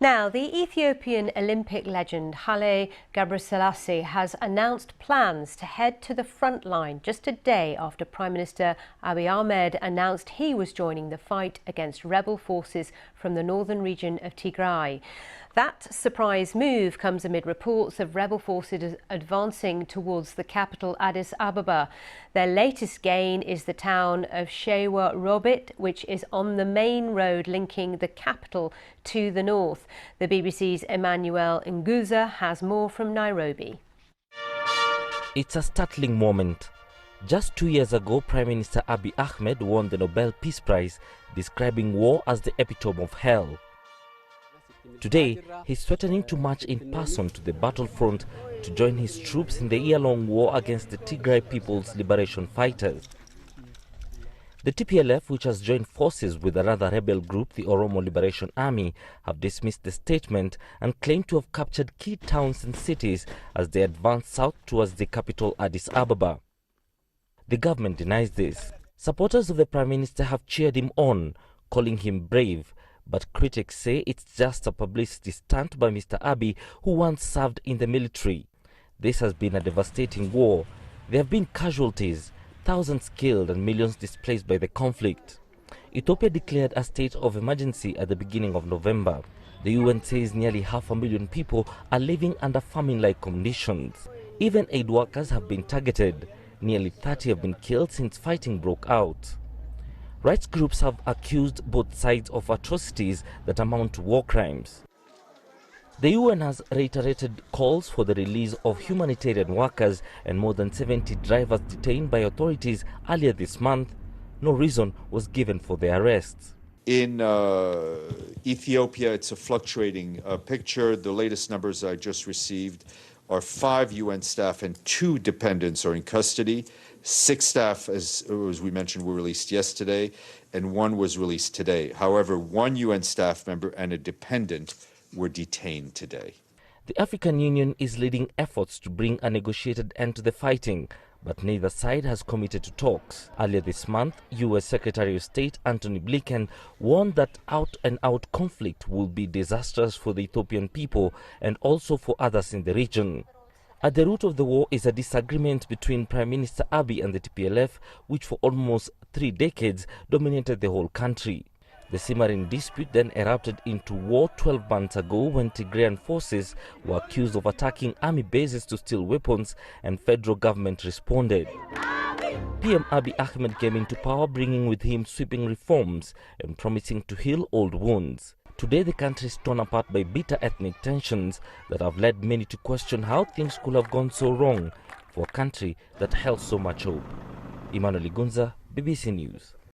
Now, the Ethiopian Olympic legend Haile Gebrselassie has announced plans to head to the front line just a day after Prime Minister Abiy Ahmed announced he was joining the fight against rebel forces from the northern region of Tigray. That surprise move comes amid reports of rebel forces advancing towards the capital Addis Ababa. Their latest gain is the town of Shewa Robit, which is on the main road linking the capital to the north. The BBC's Emmanuel Nguza has more from Nairobi. It's a startling moment. Just 2 years ago, Prime Minister Abiy Ahmed won the Nobel Peace Prize, describing war as the epitome of hell. Today, he's threatening to march in person to the battlefront to join his troops in the year-long war against the Tigray People's Liberation Fighters. The TPLF, which has joined forces with another rebel group, the Oromo Liberation Army, have dismissed the statement and claimed to have captured key towns and cities as they advance south towards the capital Addis Ababa. The government denies this. Supporters of the Prime Minister have cheered him on, calling him brave, but critics say it's just a publicity stunt by Mr. Abiy, who once served in the military. This has been a devastating war. There have been casualties, thousands killed and millions displaced by the conflict. Ethiopia declared a state of emergency at the beginning of November. The UN says nearly 500,000 people are living under famine-like conditions. Even aid workers have been targeted. Nearly 30 have been killed since fighting broke out. Rights groups have accused both sides of atrocities that amount to war crimes. The UN has reiterated calls for the release of humanitarian workers and more than 70 drivers detained by authorities earlier this month. No reason was given for their arrests. In Ethiopia, it's a fluctuating picture. The latest numbers I just received are 5 UN staff and 2 dependents are in custody. 6 staff, as we mentioned, were released yesterday, and 1 was released today. However, 1 UN staff member and a dependent were detained today. The African Union is leading efforts to bring a negotiated end to the fighting, but neither side has committed to talks. Earlier this month, U.S. Secretary of State Antony Blinken warned that out-and-out conflict will be disastrous for the Ethiopian people and also for others in the region. At the root of the war is a disagreement between Prime Minister Abiy and the TPLF, which for almost 3 decades dominated the whole country. The simmering dispute then erupted into war 12 months ago when Tigrayan forces were accused of attacking army bases to steal weapons, and federal government responded. PM Abiy Ahmed came into power, bringing with him sweeping reforms and promising to heal old wounds. Today, the country is torn apart by bitter ethnic tensions that have led many to question how things could have gone so wrong for a country that held so much hope. Emmanuel Nguza, BBC News.